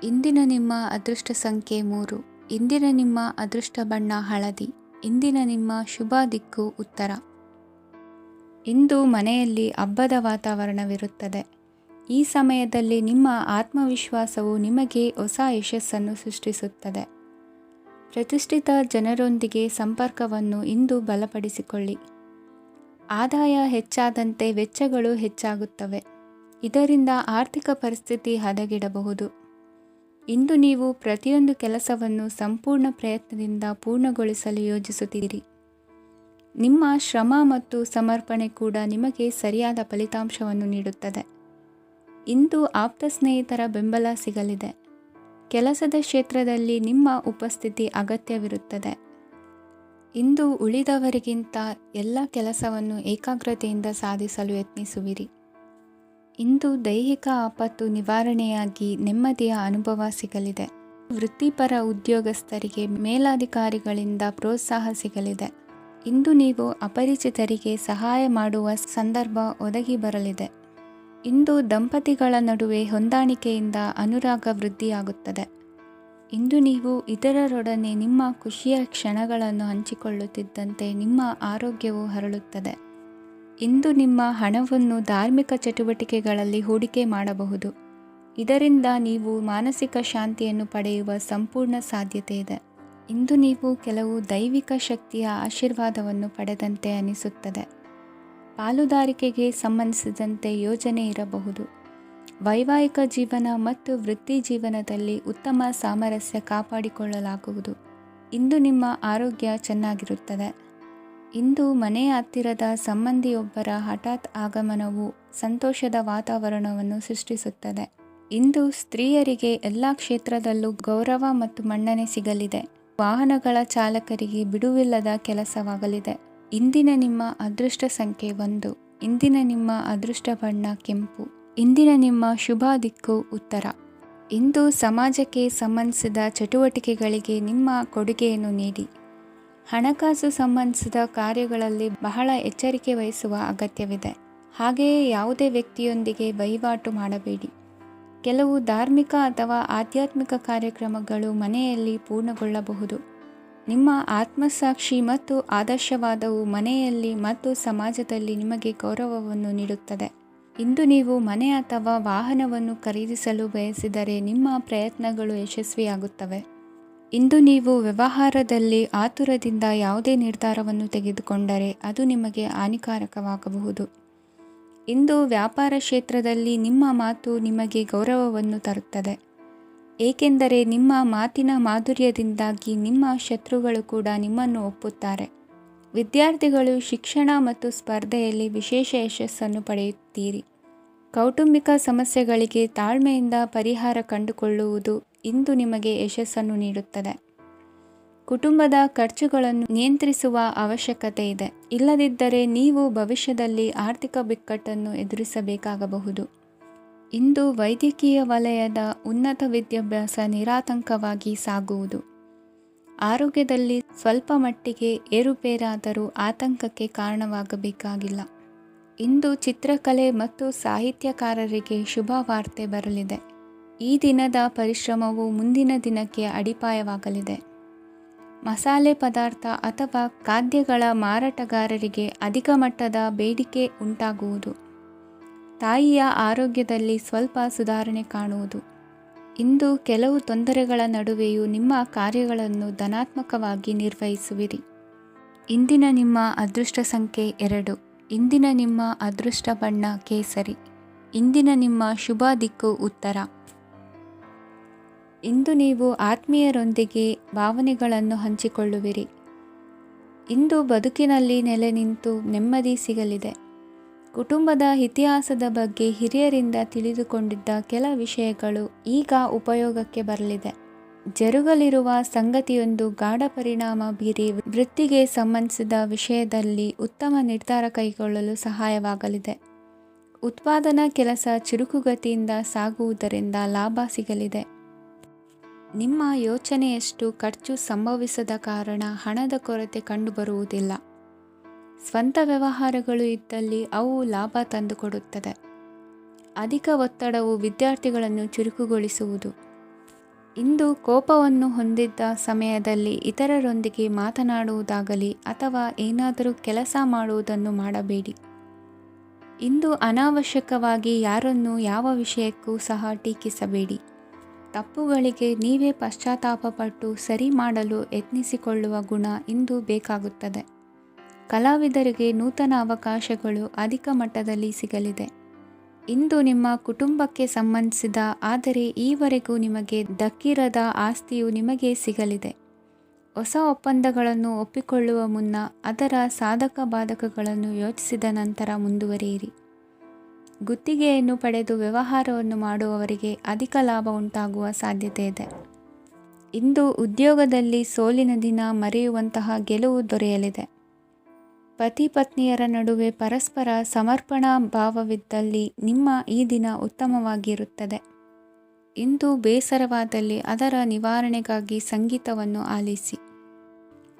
ಇಂದಿನ ನಿಮ್ಮ ಅದೃಷ್ಟ ಸಂಖ್ಯೆ 3. ಇಂದಿನ ನಿಮ್ಮ ಅದೃಷ್ಟ ಬಣ್ಣ ಹಳದಿ. ಇಂದಿನ ನಿಮ್ಮ ಶುಭ ದಿಕ್ಕು ಉತ್ತರ. ಇಂದು ಮನೆಯಲ್ಲಿ ಹಬ್ಬದ ವಾತಾವರಣವಿರುತ್ತದೆ. ಈ ಸಮಯದಲ್ಲಿ ನಿಮ್ಮ ಆತ್ಮವಿಶ್ವಾಸವು ನಿಮಗೆ ಹೊಸ ಯಶಸ್ಸನ್ನು ಸೃಷ್ಟಿಸುತ್ತದೆ. ಪ್ರತಿಷ್ಠಿತ ಜನರೊಂದಿಗೆ ಸಂಪರ್ಕವನ್ನು ಇಂದು ಬಲಪಡಿಸಿಕೊಳ್ಳಿ. ಆದಾಯ ಹೆಚ್ಚಾದಂತೆ ವೆಚ್ಚಗಳು ಹೆಚ್ಚಾಗುತ್ತವೆ. ಇದರಿಂದ ಆರ್ಥಿಕ ಪರಿಸ್ಥಿತಿ ಹದಗೆಡಬಹುದು. ಇಂದು ನೀವು ಪ್ರತಿಯೊಂದು ಕೆಲಸವನ್ನು ಸಂಪೂರ್ಣ ಪ್ರಯತ್ನದಿಂದ ಪೂರ್ಣಗೊಳಿಸಲು ಯೋಜಿಸುತ್ತೀರಿ. ನಿಮ್ಮ ಶ್ರಮ ಮತ್ತು ಸಮರ್ಪಣೆ ಕೂಡ ನಿಮಗೆ ಸರಿಯಾದ ಫಲಿತಾಂಶವನ್ನು ನೀಡುತ್ತದೆ. ಇಂದು ಆಪ್ತ ಸ್ನೇಹಿತರ ಬೆಂಬಲ ಸಿಗಲಿದೆ. ಕೆಲಸದ ಕ್ಷೇತ್ರದಲ್ಲಿ ನಿಮ್ಮ ಉಪಸ್ಥಿತಿ ಅಗತ್ಯವಿರುತ್ತದೆ. ಇಂದು ಉಳಿದವರಿಗಿಂತ ಎಲ್ಲ ಕೆಲಸವನ್ನು ಏಕಾಗ್ರತೆಯಿಂದ ಸಾಧಿಸಲು ಯತ್ನಿಸುವಿರಿ. ಇಂದು ದೈಹಿಕ ಆಪತ್ತು ನಿವಾರಣೆಯಾಗಿ ನೆಮ್ಮದಿಯ ಅನುಭವ ಸಿಗಲಿದೆ. ವೃತ್ತಿಪರ ಉದ್ಯೋಗಸ್ಥರಿಗೆ ಮೇಲಾಧಿಕಾರಿಗಳಿಂದ ಪ್ರೋತ್ಸಾಹ ಸಿಗಲಿದೆ. ಇಂದು ನೀವು ಅಪರಿಚಿತರಿಗೆ ಸಹಾಯ ಮಾಡುವ ಸಂದರ್ಭ ಒದಗಿ ಬರಲಿದೆ. ಇಂದು ದಂಪತಿಗಳ ನಡುವೆ ಹೊಂದಾಣಿಕೆಯಿಂದ ಅನುರಾಗ ವೃದ್ಧಿಯಾಗುತ್ತದೆ. ಇಂದು ನೀವು ಇತರರೊಡನೆ ನಿಮ್ಮ ಖುಷಿಯ ಕ್ಷಣಗಳನ್ನು ಹಂಚಿಕೊಳ್ಳುತ್ತಿದ್ದಂತೆ ನಿಮ್ಮ ಆರೋಗ್ಯವು ಹರಳುತ್ತದೆ. ಇಂದು ನಿಮ್ಮ ಹಣವನ್ನು ಧಾರ್ಮಿಕ ಚಟುವಟಿಕೆಗಳಲ್ಲಿ ಹೂಡಿಕೆ ಮಾಡಬಹುದು. ಇದರಿಂದ ನೀವು ಮಾನಸಿಕ ಶಾಂತಿಯನ್ನು ಪಡೆಯುವ ಸಂಪೂರ್ಣ ಸಾಧ್ಯತೆ ಇದೆ. ಇಂದು ನೀವು ಕೆಲವು ದೈವಿಕ ಶಕ್ತಿಯ ಆಶೀರ್ವಾದವನ್ನು ಪಡೆದಂತೆ ಅನಿಸುತ್ತದೆ. ಪಾಲುದಾರಿಕೆಗೆ ಸಂಬಂಧಿಸಿದಂತೆ ಯೋಜನೆ ಇರಬಹುದು. ವೈವಾಹಿಕ ಜೀವನ ಮತ್ತು ವೃತ್ತಿ ಜೀವನದಲ್ಲಿ ಉತ್ತಮ ಸಾಮರಸ್ಯ ಕಾಪಾಡಿಕೊಳ್ಳಲಾಗುವುದು. ಇಂದು ನಿಮ್ಮ ಆರೋಗ್ಯ ಚೆನ್ನಾಗಿರುತ್ತದೆ. ಇಂದು ಮನೆಯ ಹತ್ತಿರದ ಸಂಬಂಧಿಯೊಬ್ಬರ ಹಠಾತ್ ಆಗಮನವು ಸಂತೋಷದ ವಾತಾವರಣವನ್ನು ಸೃಷ್ಟಿಸುತ್ತದೆ. ಇಂದು ಸ್ತ್ರೀಯರಿಗೆ ಎಲ್ಲ ಕ್ಷೇತ್ರದಲ್ಲೂ ಗೌರವ ಮತ್ತು ಮನ್ನಣೆ ಸಿಗಲಿದೆ. ವಾಹನಗಳ ಚಾಲಕರಿಗೆ ಬಿಡುವಿಲ್ಲದ ಕೆಲಸವಾಗಲಿದೆ. ಇಂದಿನ ನಿಮ್ಮ ಅದೃಷ್ಟ ಸಂಖ್ಯೆ 1. ಇಂದಿನ ನಿಮ್ಮ ಅದೃಷ್ಟ ಬಣ್ಣ ಕೆಂಪು. ಇಂದಿನ ನಿಮ್ಮ ಶುಭ ದಿಕ್ಕು ಉತ್ತರ. ಇಂದು ಸಮಾಜಕ್ಕೆ ಸಂಬಂಧಿಸಿದ ಚಟುವಟಿಕೆಗಳಿಗೆ ನಿಮ್ಮ ಕೊಡುಗೆಯನ್ನು ನೀಡಿ. ಹಣಕಾಸು ಸಂಬಂಧಿಸಿದ ಕಾರ್ಯಗಳಲ್ಲಿ ಬಹಳ ಎಚ್ಚರಿಕೆ ವಹಿಸುವ ಅಗತ್ಯವಿದೆ. ಹಾಗೆಯೇ ಯಾವುದೇ ವ್ಯಕ್ತಿಯೊಂದಿಗೆ ವಹಿವಾಟು ಮಾಡಬೇಡಿ. ಕೆಲವು ಧಾರ್ಮಿಕ ಅಥವಾ ಆಧ್ಯಾತ್ಮಿಕ ಕಾರ್ಯಕ್ರಮಗಳು ಮನೆಯಲ್ಲಿ ಪೂರ್ಣಗೊಳ್ಳಬಹುದು. ನಿಮ್ಮ ಆತ್ಮಸಾಕ್ಷಿ ಮತ್ತು ಆದರ್ಶವಾದವು ಮನೆಯಲ್ಲಿ ಮತ್ತು ಸಮಾಜದಲ್ಲಿ ನಿಮಗೆ ಗೌರವವನ್ನು ನೀಡುತ್ತದೆ. ಇಂದು ನೀವು ಮನೆ ಅಥವಾ ವಾಹನವನ್ನು ಖರೀದಿಸಲು ಬಯಸಿದರೆ ನಿಮ್ಮ ಪ್ರಯತ್ನಗಳು ಯಶಸ್ವಿಯಾಗುತ್ತವೆ. ಇಂದು ನೀವು ವ್ಯವಹಾರದಲ್ಲಿ ಆತುರದಿಂದ ಯಾವುದೇ ನಿರ್ಧಾರವನ್ನು ತೆಗೆದುಕೊಂಡರೆ ಅದು ನಿಮಗೆ ಹಾನಿಕಾರಕವಾಗಬಹುದು. ಇಂದು ವ್ಯಾಪಾರ ಕ್ಷೇತ್ರದಲ್ಲಿ ನಿಮ್ಮ ಮಾತು ನಿಮಗೆ ಗೌರವವನ್ನು ತರುತ್ತದೆ, ಏಕೆಂದರೆ ನಿಮ್ಮ ಮಾತಿನ ಮಾಧುರ್ಯದಿಂದಾಗಿ ನಿಮ್ಮ ಶತ್ರುಗಳು ಕೂಡ ನಿಮ್ಮನ್ನು ಒಪ್ಪುತ್ತಾರೆ. ವಿದ್ಯಾರ್ಥಿಗಳು ಶಿಕ್ಷಣ ಮತ್ತು ಸ್ಪರ್ಧೆಯಲ್ಲಿ ವಿಶೇಷ ಯಶಸ್ಸನ್ನು ಪಡೆಯುತ್ತೀರಿ. ಕೌಟುಂಬಿಕ ಸಮಸ್ಯೆಗಳಿಗೆ ತಾಳ್ಮೆಯಿಂದ ಪರಿಹಾರ ಕಂಡುಕೊಳ್ಳುವುದು ಇಂದು ನಿಮಗೆ ಯಶಸ್ಸನ್ನು ನೀಡುತ್ತದೆ. ಕುಟುಂಬದ ಖರ್ಚುಗಳನ್ನು ನಿಯಂತ್ರಿಸುವ ಅವಶ್ಯಕತೆ ಇದೆ. ಇಲ್ಲದಿದ್ದರೆ ನೀವು ಭವಿಷ್ಯದಲ್ಲಿ ಆರ್ಥಿಕ ಬಿಕ್ಕಟ್ಟನ್ನು ಎದುರಿಸಬೇಕಾಗಬಹುದು. ಇಂದು ವೈದ್ಯಕೀಯ ವಲಯದ ಉನ್ನತ ವಿದ್ಯಾಭ್ಯಾಸ ನಿರಾತಂಕವಾಗಿ ಸಾಗುವುದು. ಆರೋಗ್ಯದಲ್ಲಿ ಸ್ವಲ್ಪ ಮಟ್ಟಿಗೆ ಏರುಪೇರಾದರೂ ಆತಂಕಕ್ಕೆ ಕಾರಣವಾಗಬೇಕಾಗಿಲ್ಲ. ಇಂದು ಚಿತ್ರಕಲೆ ಮತ್ತು ಸಾಹಿತ್ಯಕಾರರಿಗೆ ಶುಭ ವಾರ್ತೆ ಬರಲಿದೆ. ಈ ದಿನದ ಪರಿಶ್ರಮವು ಮುಂದಿನ ದಿನಕ್ಕೆ ಅಡಿಪಾಯವಾಗಲಿದೆ. ಮಸಾಲೆ ಪದಾರ್ಥ ಅಥವಾ ಖಾದ್ಯಗಳ ಮಾರಾಟಗಾರರಿಗೆ ಅಧಿಕ ಮಟ್ಟದ ಬೇಡಿಕೆ ಉಂಟಾಗುವುದು. ತಾಯಿಯ ಆರೋಗ್ಯದಲ್ಲಿ ಸ್ವಲ್ಪ ಸುಧಾರಣೆ ಕಾಣುವುದು. ಇಂದು ಕೆಲವು ತೊಂದರೆಗಳ ನಡುವೆಯೂ ನಿಮ್ಮ ಕಾರ್ಯಗಳನ್ನು ಧನಾತ್ಮಕವಾಗಿ ನಿರ್ವಹಿಸುವಿರಿ. ಇಂದಿನ ನಿಮ್ಮ ಅದೃಷ್ಟ ಸಂಖ್ಯೆ 2. ಇಂದಿನ ನಿಮ್ಮ ಅದೃಷ್ಟ ಬಣ್ಣ ಕೇಸರಿ. ಇಂದಿನ ನಿಮ್ಮ ಶುಭ ದಿಕ್ಕು ಉತ್ತರ. ಇಂದು ನೀವು ಆತ್ಮೀಯರೊಂದಿಗೆ ಭಾವನೆಗಳನ್ನು ಹಂಚಿಕೊಳ್ಳುವಿರಿ. ಇಂದು ಬದುಕಿನಲ್ಲಿ ನೆಲೆ ನಿಂತು ನೆಮ್ಮದಿ ಸಿಗಲಿದೆ. ಕುಟುಂಬದ ಇತಿಹಾಸದ ಬಗ್ಗೆ ಹಿರಿಯರಿಂದ ತಿಳಿದುಕೊಂಡಿದ್ದ ಕೆಲ ವಿಷಯಗಳು ಈಗ ಉಪಯೋಗಕ್ಕೆ ಬರಲಿದೆ. ಜರುಗಲಿರುವ ಸಂಗತಿಯೊಂದು ಗಾಢ ಪರಿಣಾಮ ಬೀರಿ ವೃತ್ತಿಗೆ ಸಂಬಂಧಿಸಿದ ವಿಷಯದಲ್ಲಿ ಉತ್ತಮ ನಿರ್ಧಾರ ಕೈಗೊಳ್ಳಲು ಸಹಾಯವಾಗಲಿದೆ. ಉತ್ಪಾದನಾ ಕೆಲಸ ಚುರುಕುಗತಿಯಿಂದ ಸಾಗುವುದರಿಂದ ಲಾಭ ಸಿಗಲಿದೆ. ನಿಮ್ಮ ಯೋಚನೆಯಷ್ಟು ಖರ್ಚು ಸಂಭವಿಸದ ಕಾರಣ ಹಣದ ಕೊರತೆ ಕಂಡುಬರುವುದಿಲ್ಲ. ಸ್ವಂತ ವ್ಯವಹಾರಗಳು ಇದ್ದಲ್ಲಿ ಅವು ಲಾಭ ತಂದುಕೊಡುತ್ತದೆ. ಅಧಿಕ ಒತ್ತಡವು ವಿದ್ಯಾರ್ಥಿಗಳನ್ನು ಚುರುಕುಗೊಳಿಸುವುದು. ಇಂದು ಕೋಪವನ್ನು ಹೊಂದಿದ್ದ ಸಮಯದಲ್ಲಿ ಇತರರೊಂದಿಗೆ ಮಾತನಾಡುವುದಾಗಲಿ ಅಥವಾ ಏನಾದರೂ ಕೆಲಸ ಮಾಡುವುದನ್ನು ಮಾಡಬೇಡಿ. ಇಂದು ಅನಾವಶ್ಯಕವಾಗಿ ಯಾರನ್ನೂ ಯಾವ ವಿಷಯಕ್ಕೂ ಸಹ ಟೀಕಿಸಬೇಡಿ. ತಪ್ಪುಗಳಿಗೆ ನೀವೇ ಪಶ್ಚಾತ್ತಾಪಪಟ್ಟು ಸರಿ ಮಾಡಲು ಯತ್ನಿಸಿಕೊಳ್ಳುವ ಗುಣ ಇಂದು ಬೇಕಾಗುತ್ತದೆ. ಕಲಾವಿದರಿಗೆ ನೂತನ ಅವಕಾಶಗಳು ಅಧಿಕ ಮಟ್ಟದಲ್ಲಿ ಸಿಗಲಿದೆ. ಇಂದು ನಿಮ್ಮ ಕುಟುಂಬಕ್ಕೆ ಸಂಬಂಧಿಸಿದ ಆದರೆ ಈವರೆಗೂ ನಿಮಗೆ ದಕ್ಕಿರದ ಆಸ್ತಿಯು ನಿಮಗೆ ಸಿಗಲಿದೆ. ಹೊಸ ಒಪ್ಪಂದಗಳನ್ನು ಒಪ್ಪಿಕೊಳ್ಳುವ ಮುನ್ನ ಅದರ ಸಾಧಕ ಬಾಧಕಗಳನ್ನು ಯೋಚಿಸಿದ ನಂತರ ಮುಂದುವರಿಯಿರಿ. ಗುತ್ತಿಗೆಯನ್ನು ಪಡೆದು ವ್ಯವಹಾರವನ್ನು ಮಾಡುವವರಿಗೆ ಅಧಿಕ ಲಾಭ ಉಂಟಾಗುವ ಸಾಧ್ಯತೆ ಇದೆ. ಇಂದು ಉದ್ಯೋಗದಲ್ಲಿ ಸೋಲಿನ ದಿನ ಮರೆಯುವಂತಹ ಗೆಲುವು ದೊರೆಯಲಿದೆ. ಪತಿ ಪತ್ನಿಯರ ನಡುವೆ ಪರಸ್ಪರ ಸಮರ್ಪಣಾ ಭಾವವಿದ್ದಲ್ಲಿ ನಿಮ್ಮ ಈ ದಿನ ಉತ್ತಮವಾಗಿರುತ್ತದೆ. ಇಂದು ಬೇಸರವಾದಲ್ಲಿ ಅದರ ನಿವಾರಣೆಗಾಗಿ ಸಂಗೀತವನ್ನು ಆಲಿಸಿ.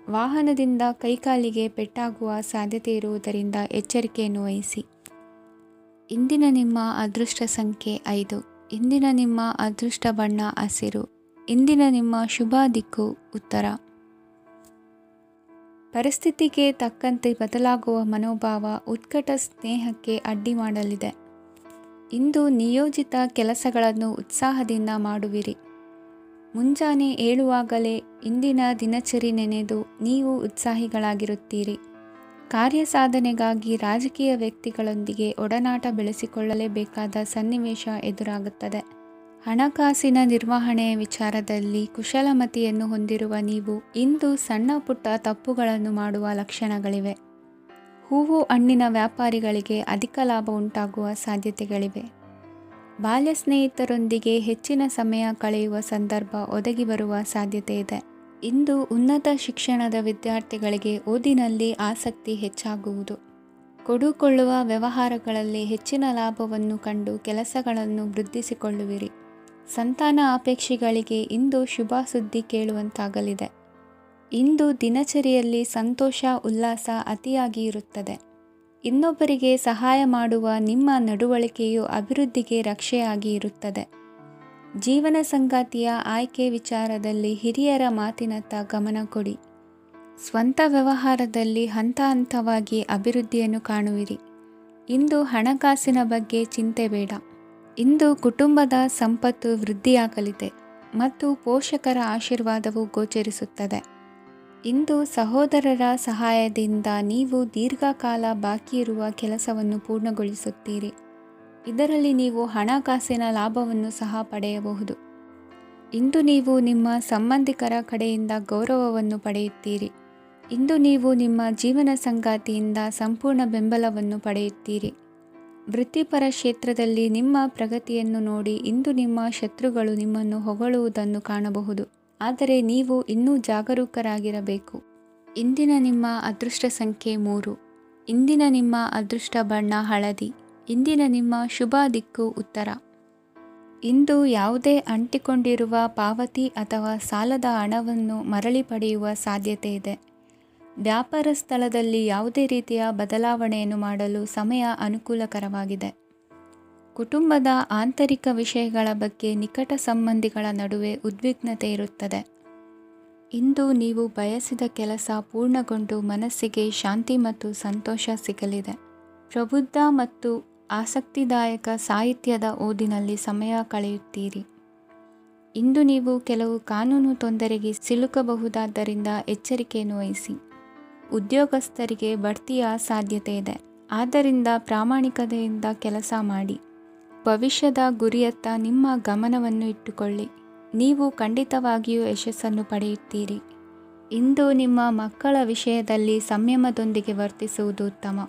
ವಾಹನದಿಂದ ಕೈಕಾಲಿಗೆ ಪೆಟ್ಟಾಗುವ ಸಾಧ್ಯತೆ ಇರುವುದರಿಂದ ಎಚ್ಚರಿಕೆಯನ್ನು ವಹಿಸಿ. ಇಂದಿನ ನಿಮ್ಮ ಅದೃಷ್ಟ ಸಂಖ್ಯೆ 5. ಇಂದಿನ ನಿಮ್ಮ ಅದೃಷ್ಟ ಬಣ್ಣ ಹಸಿರು. ಇಂದಿನ ನಿಮ್ಮ ಶುಭ ದಿಕ್ಕು ಉತ್ತರ. ಪರಿಸ್ಥಿತಿಗೆ ತಕ್ಕಂತೆ ಬದಲಾಗುವ ಮನೋಭಾವ ಉತ್ಕಟ ಸ್ನೇಹಕ್ಕೆ ಅಡ್ಡಿ ಮಾಡಲಿದೆ. ಇಂದು ನಿಯೋಜಿತ ಕೆಲಸಗಳನ್ನು ಉತ್ಸಾಹದಿಂದ ಮಾಡುವಿರಿ. ಮುಂಜಾನೆ ಏಳುವಾಗಲೇ ಇಂದಿನ ದಿನಚರಿ ನೆನೆದು ನೀವು ಉತ್ಸಾಹಿಗಳಾಗಿರುತ್ತೀರಿ. ಕಾರ್ಯ ಸಾಧನೆಗಾಗಿ ರಾಜಕೀಯ ವ್ಯಕ್ತಿಗಳೊಂದಿಗೆ ಒಡನಾಟ ಬೆಳೆಸಿಕೊಳ್ಳಲೇಬೇಕಾದ ಸನ್ನಿವೇಶ ಎದುರಾಗುತ್ತದೆ. ಹಣಕಾಸಿನ ನಿರ್ವಹಣೆಯ ವಿಚಾರದಲ್ಲಿ ಕುಶಲಮತಿಯನ್ನು ಹೊಂದಿರುವ ನೀವು ಇಂದು ಸಣ್ಣ ಪುಟ್ಟ ತಪ್ಪುಗಳನ್ನು ಮಾಡುವ ಲಕ್ಷಣಗಳಿವೆ. ಹೂವು ಹಣ್ಣಿನ ವ್ಯಾಪಾರಿಗಳಿಗೆ ಅಧಿಕ ಲಾಭ ಉಂಟಾಗುವ ಸಾಧ್ಯತೆಗಳಿವೆ. ಬಾಲ್ಯ ಸ್ನೇಹಿತರೊಂದಿಗೆ ಹೆಚ್ಚಿನ ಸಮಯ ಕಳೆಯುವ ಸಂದರ್ಭ ಒದಗಿ ಬರುವ ಸಾಧ್ಯತೆ ಇದೆ. ಇಂದು ಉನ್ನತ ಶಿಕ್ಷಣದ ವಿದ್ಯಾರ್ಥಿಗಳಿಗೆ ಓದಿನಲ್ಲಿ ಆಸಕ್ತಿ ಹೆಚ್ಚಾಗುವುದು. ಕೊಡುಕೊಳ್ಳುವ ವ್ಯವಹಾರಗಳಲ್ಲಿ ಹೆಚ್ಚಿನ ಲಾಭವನ್ನು ಕಂಡು ಕೆಲಸಗಳನ್ನು ವೃದ್ಧಿಸಿಕೊಳ್ಳುವಿರಿ. ಸಂತಾನ ಅಪೇಕ್ಷೆಗಳಿಗೆ ಇಂದು ಶುಭ ಸುದ್ದಿ ಕೇಳುವಂತಾಗಲಿದೆ. ಇಂದು ದಿನಚರಿಯಲ್ಲಿ ಸಂತೋಷ ಉಲ್ಲಾಸ ಅತಿಯಾಗಿ ಇರುತ್ತದೆ. ಇನ್ನೊಬ್ಬರಿಗೆ ಸಹಾಯ ಮಾಡುವ ನಿಮ್ಮ ನಡವಳಿಕೆಯು ಅಭಿವೃದ್ಧಿಗೆ ರಕ್ಷೆಯಾಗಿ ಇರುತ್ತದೆ. ಜೀವನ ಸಂಗಾತಿಯ ಆಯ್ಕೆ ವಿಚಾರದಲ್ಲಿ ಹಿರಿಯರ ಮಾತಿನತ್ತ ಗಮನ ಕೊಡಿ. ಸ್ವಂತ ವ್ಯವಹಾರದಲ್ಲಿ ಹಂತ ಹಂತವಾಗಿ ಅಭಿವೃದ್ಧಿಯನ್ನು ಕಾಣುವಿರಿ. ಇಂದು ಹಣಕಾಸಿನ ಬಗ್ಗೆ ಚಿಂತೆ ಬೇಡ. ಇಂದು ಕುಟುಂಬದ ಸಂಪತ್ತು ವೃದ್ಧಿಯಾಗಲಿದೆ ಮತ್ತು ಪೋಷಕರ ಆಶೀರ್ವಾದವು ಗೋಚರಿಸುತ್ತದೆ. ಇಂದು ಸಹೋದರರ ಸಹಾಯದಿಂದ ನೀವು ದೀರ್ಘಕಾಲ ಬಾಕಿ ಇರುವ ಕೆಲಸವನ್ನು ಪೂರ್ಣಗೊಳಿಸುತ್ತೀರಿ. ಇದರಲ್ಲಿ ನೀವು ಹಣಕಾಸಿನ ಲಾಭವನ್ನು ಸಹ ಪಡೆಯಬಹುದು. ಇಂದು ನೀವು ನಿಮ್ಮ ಸಂಬಂಧಿಕರ ಕಡೆಯಿಂದ ಗೌರವವನ್ನು ಪಡೆಯುತ್ತೀರಿ. ಇಂದು ನೀವು ನಿಮ್ಮ ಜೀವನ ಸಂಗಾತಿಯಿಂದ ಸಂಪೂರ್ಣ ಬೆಂಬಲವನ್ನು ಪಡೆಯುತ್ತೀರಿ. ವೃತ್ತಿಪರ ಕ್ಷೇತ್ರದಲ್ಲಿ ನಿಮ್ಮ ಪ್ರಗತಿಯನ್ನು ನೋಡಿ ಇಂದು ನಿಮ್ಮ ಶತ್ರುಗಳು ನಿಮ್ಮನ್ನು ಹೊಗಳುವುದನ್ನು ಕಾಣಬಹುದು. ಆದರೆ ನೀವು ಇನ್ನೂ ಜಾಗರೂಕರಾಗಿರಬೇಕು. ಇಂದಿನ ನಿಮ್ಮ ಅದೃಷ್ಟ ಸಂಖ್ಯೆ 3. ಇಂದಿನ ನಿಮ್ಮ ಅದೃಷ್ಟ ಬಣ್ಣ ಹಳದಿ. ಇಂದಿನ ನಿಮ್ಮ ಶುಭ ದಿಕ್ಕು ಉತ್ತರ. ಇಂದು ಯಾವುದೇ ಅಂಟಿಕೊಂಡಿರುವ ಪಾವತಿ ಅಥವಾ ಸಾಲದ ಹಣವನ್ನು ಮರಳಿ ಪಡೆಯುವ ಸಾಧ್ಯತೆ ಇದೆ. ವ್ಯಾಪಾರ ಸ್ಥಳದಲ್ಲಿ ಯಾವುದೇ ರೀತಿಯ ಬದಲಾವಣೆಯನ್ನು ಮಾಡಲು ಸಮಯ ಅನುಕೂಲಕರವಾಗಿದೆ. ಕುಟುಂಬದ ಆಂತರಿಕ ವಿಷಯಗಳ ಬಗ್ಗೆ ನಿಕಟ ಸಂಬಂಧಿಗಳ ನಡುವೆ ಉದ್ವಿಗ್ನತೆ ಇರುತ್ತದೆ. ಇಂದು ನೀವು ಬಯಸಿದ ಕೆಲಸ ಪೂರ್ಣಗೊಂಡು ಮನಸ್ಸಿಗೆ ಶಾಂತಿ ಮತ್ತು ಸಂತೋಷ ಸಿಗಲಿದೆ. ಪ್ರಬುದ್ಧ ಮತ್ತು ಆಸಕ್ತಿದಾಯಕ ಸಾಹಿತ್ಯದ ಓದಿನಲ್ಲಿ ಸಮಯ ಕಳೆಯುತ್ತೀರಿ. ಇಂದು ನೀವು ಕೆಲವು ಕಾನೂನು ತೊಂದರೆಗೆ ಸಿಲುಕಬಹುದಾದ್ದರಿಂದ ಎಚ್ಚರಿಕೆಯನ್ನು ವಹಿಸಿ. ಉದ್ಯೋಗಸ್ಥರಿಗೆ ಬಡ್ತಿಯ ಸಾಧ್ಯತೆ ಇದೆ, ಆದ್ದರಿಂದ ಪ್ರಾಮಾಣಿಕತೆಯಿಂದ ಕೆಲಸ ಮಾಡಿ. ಭವಿಷ್ಯದ ಗುರಿಯತ್ತ ನಿಮ್ಮ ಗಮನವನ್ನು ಇಟ್ಟುಕೊಳ್ಳಿ. ನೀವು ಖಂಡಿತವಾಗಿಯೂ ಯಶಸ್ಸನ್ನು ಪಡೆಯುತ್ತೀರಿ. ಇಂದು ನಿಮ್ಮ ಮಕ್ಕಳ ವಿಷಯದಲ್ಲಿ ಸಂಯಮದೊಂದಿಗೆ ವರ್ತಿಸುವುದು ಉತ್ತಮ.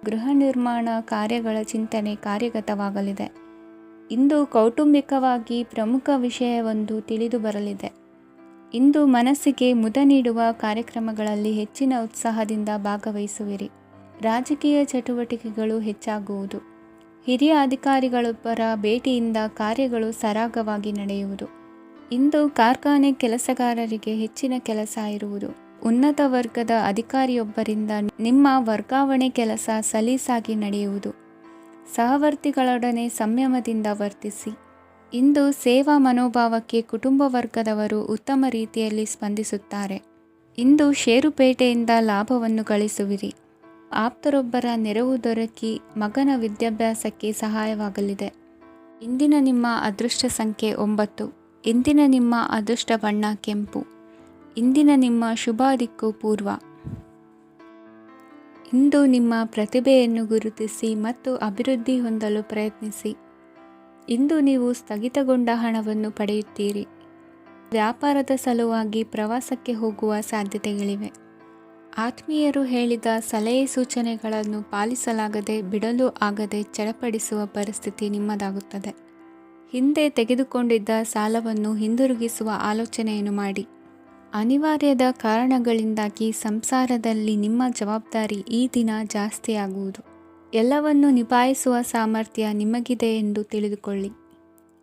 ಗೃಹ ನಿರ್ಮಾಣ ಕಾರ್ಯಗಳ ಚಿಂತನೆ ಕಾರ್ಯಗತವಾಗಲಿದೆ. ಇಂದು ಕೌಟುಂಬಿಕವಾಗಿ ಪ್ರಮುಖ ವಿಷಯವೊಂದು ತಿಳಿದು ಬರಲಿದೆ. ಇಂದು ಮನಸ್ಸಿಗೆ ಮುದ ನೀಡುವ ಕಾರ್ಯಕ್ರಮಗಳಲ್ಲಿ ಹೆಚ್ಚಿನ ಉತ್ಸಾಹದಿಂದ ಭಾಗವಹಿಸುವಿರಿ. ರಾಜಕೀಯ ಚಟುವಟಿಕೆಗಳು ಹೆಚ್ಚಾಗುವುದು. ಹಿರಿಯ ಅಧಿಕಾರಿಗಳೊಬ್ಬರ ಭೇಟಿಯಿಂದ ಕಾರ್ಯಗಳು ಸರಾಗವಾಗಿ ನಡೆಯುವುದು. ಇಂದು ಕಾರ್ಖಾನೆ ಕೆಲಸಗಾರರಿಗೆ ಹೆಚ್ಚಿನ ಕೆಲಸ ಇರುವುದು. ಉನ್ನತ ವರ್ಗದ ಅಧಿಕಾರಿಯೊಬ್ಬರಿಂದ ನಿಮ್ಮ ವರ್ಗಾವಣೆ ಕೆಲಸ ಸಲೀಸಾಗಿ ನಡೆಯುವುದು. ಸಹವರ್ತಿಗಳೊಡನೆ ಸಂಯಮದಿಂದ ವರ್ತಿಸಿ. ಇಂದು ಸೇವಾ ಮನೋಭಾವಕ್ಕೆ ಕುಟುಂಬ ವರ್ಗದವರು ಉತ್ತಮ ರೀತಿಯಲ್ಲಿ ಸ್ಪಂದಿಸುತ್ತಾರೆ. ಇಂದು ಷೇರುಪೇಟೆಯಿಂದ ಲಾಭವನ್ನು ಗಳಿಸುವಿರಿ. ಆಪ್ತರೊಬ್ಬರ ನೆರವು ದೊರಕಿ ಮಗನ ವಿದ್ಯಾಭ್ಯಾಸಕ್ಕೆ ಸಹಾಯವಾಗಲಿದೆ. ಇಂದಿನ ನಿಮ್ಮ ಅದೃಷ್ಟ ಸಂಖ್ಯೆ 9. ಇಂದಿನ ನಿಮ್ಮ ಅದೃಷ್ಟ ಬಣ್ಣ ಕೆಂಪು. ಇಂದಿನ ನಿಮ್ಮ ಶುಭ ದಿಕ್ಕು ಪೂರ್ವ. ಇಂದು ನಿಮ್ಮ ಪ್ರತಿಭೆಯನ್ನು ಗುರುತಿಸಿ ಮತ್ತು ಅಭಿವೃದ್ಧಿ ಹೊಂದಲು ಪ್ರಯತ್ನಿಸಿ. ಇಂದು ನೀವು ಸ್ಥಗಿತಗೊಂಡ ಹಣವನ್ನು ಪಡೆಯುತ್ತೀರಿ. ವ್ಯಾಪಾರದ ಸಲುವಾಗಿ ಪ್ರವಾಸಕ್ಕೆ ಹೋಗುವ ಸಾಧ್ಯತೆಗಳಿವೆ. ಆತ್ಮೀಯರು ಹೇಳಿದ ಸಲಹೆ ಸೂಚನೆಗಳನ್ನು ಪಾಲಿಸಲಾಗದೆ ಬಿಡಲು ಆಗದೆ ಚಡಪಡಿಸುವ ಪರಿಸ್ಥಿತಿ ನಿಮ್ಮದಾಗುತ್ತದೆ. ಹಿಂದೆ ತೆಗೆದುಕೊಂಡಿದ್ದ ಸಾಲವನ್ನು ಹಿಂದಿರುಗಿಸುವ ಆಲೋಚನೆಯನ್ನು ಮಾಡಿ. ಅನಿವಾರ್ಯದ ಕಾರಣಗಳಿಂದಾಗಿ ಸಂಸಾರದಲ್ಲಿ ನಿಮ್ಮ ಜವಾಬ್ದಾರಿ ಈ ದಿನ ಜಾಸ್ತಿಯಾಗುವುದು. ಎಲ್ಲವನ್ನು ನಿಭಾಯಿಸುವ ಸಾಮರ್ಥ್ಯ ನಿಮಗಿದೆ ಎಂದು ತಿಳಿದುಕೊಳ್ಳಿ.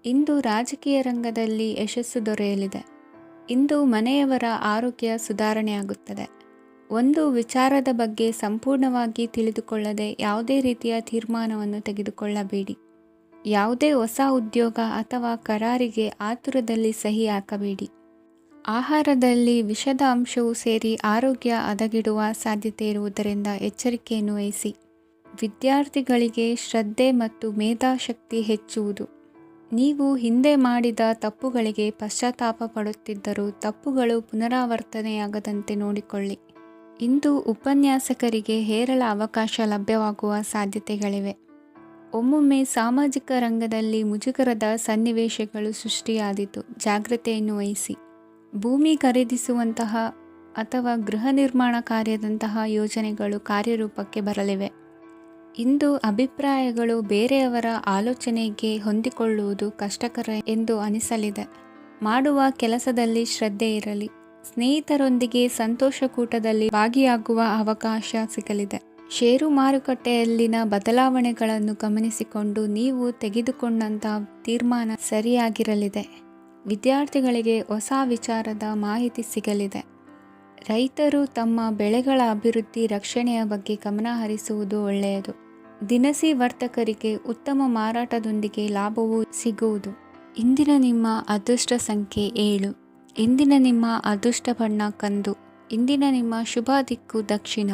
ಇಂದು ರಾಜಕೀಯ ರಂಗದಲ್ಲಿ ಯಶಸ್ಸು ದೊರೆಯಲಿದೆ. ಇಂದು ಮನೆಯವರ ಆರೋಗ್ಯ ಸುಧಾರಣೆಯಾಗುತ್ತದೆ. ಒಂದು ವಿಚಾರದ ಬಗ್ಗೆ ಸಂಪೂರ್ಣವಾಗಿ ತಿಳಿದುಕೊಳ್ಳದೆ ಯಾವುದೇ ರೀತಿಯ ತೀರ್ಮಾನವನ್ನು ತೆಗೆದುಕೊಳ್ಳಬೇಡಿ. ಯಾವುದೇ ಹೊಸ ಉದ್ಯೋಗ ಅಥವಾ ಕರಾರಿಗೆ ಆತುರದಲ್ಲಿ ಸಹಿ ಹಾಕಬೇಡಿ. ಆಹಾರದಲ್ಲಿ ವಿಷದ ಅಂಶವು ಸೇರಿ ಆರೋಗ್ಯ ಹದಗೆಡುವ ಸಾಧ್ಯತೆ ಇರುವುದರಿಂದ ಎಚ್ಚರಿಕೆಯನ್ನು ವಹಿಸಿ. ವಿದ್ಯಾರ್ಥಿಗಳಿಗೆ ಶ್ರದ್ಧೆ ಮತ್ತು ಮೇಧಾಶಕ್ತಿ ಹೆಚ್ಚುವುದು. ನೀವು ಹಿಂದೆ ಮಾಡಿದ ತಪ್ಪುಗಳಿಗೆ ಪಶ್ಚಾತ್ತಾಪ ಪಡುತ್ತಿದ್ದರೂ ತಪ್ಪುಗಳು ಪುನರಾವರ್ತನೆಯಾಗದಂತೆ ನೋಡಿಕೊಳ್ಳಿ. ಇಂದು ಉಪನ್ಯಾಸಕರಿಗೆ ಹೇರಳ ಅವಕಾಶ ಲಭ್ಯವಾಗುವ ಸಾಧ್ಯತೆಗಳಿವೆ. ಒಮ್ಮೊಮ್ಮೆ ಸಾಮಾಜಿಕ ರಂಗದಲ್ಲಿ ಮುಜುಗರದ ಸನ್ನಿವೇಶಗಳು ಸೃಷ್ಟಿಯಾದೀತು. ಜಾಗ್ರತೆಯನ್ನು ವಹಿಸಿ. ಭೂಮಿ ಖರೀದಿಸುವಂತಹ ಅಥವಾ ಗೃಹ ನಿರ್ಮಾಣ ಕಾರ್ಯದಂತಹ ಯೋಜನೆಗಳು ಕಾರ್ಯರೂಪಕ್ಕೆ ಬರಲಿವೆ. ಇಂದು ಅಭಿಪ್ರಾಯಗಳು ಬೇರೆಯವರ ಆಲೋಚನೆಗೆ ಹೊಂದಿಕೊಳ್ಳುವುದು ಕಷ್ಟಕರ ಎಂದು ಅನಿಸಲಿದೆ. ಮಾಡುವ ಕೆಲಸದಲ್ಲಿ ಶ್ರದ್ಧೆ ಇರಲಿ. ಸ್ನೇಹಿತರೊಂದಿಗೆ ಸಂತೋಷಕೂಟದಲ್ಲಿ ಭಾಗಿಯಾಗುವ ಅವಕಾಶ ಸಿಗಲಿದೆ. ಷೇರು ಮಾರುಕಟ್ಟೆಯಲ್ಲಿನ ಬದಲಾವಣೆಗಳನ್ನು ಗಮನಿಸಿಕೊಂಡು ನೀವು ತೆಗೆದುಕೊಂಡಂತಹ ತೀರ್ಮಾನ ಸರಿಯಾಗಿರಲಿದೆ. ವಿದ್ಯಾರ್ಥಿಗಳಿಗೆ ಹೊಸ ವಿಚಾರದ ಮಾಹಿತಿ ಸಿಗಲಿದೆ. ರೈತರು ತಮ್ಮ ಬೆಳೆಗಳ ಅಭಿವೃದ್ಧಿ ರಕ್ಷಣೆಯ ಬಗ್ಗೆ ಗಮನ ಹರಿಸುವುದು ಒಳ್ಳೆಯದು. ದಿನಸಿ ವರ್ತಕರಿಗೆ ಉತ್ತಮ ಮಾರಾಟದೊಂದಿಗೆ ಲಾಭವೂ ಸಿಗುವುದು. ಇಂದಿನ ನಿಮ್ಮ ಅದೃಷ್ಟ ಸಂಖ್ಯೆ 7. ಇಂದಿನ ನಿಮ್ಮ ಅದೃಷ್ಟ ಬಣ್ಣ ಕಂದು. ಇಂದಿನ ನಿಮ್ಮ ಶುಭ ದಿಕ್ಕು ದಕ್ಷಿಣ.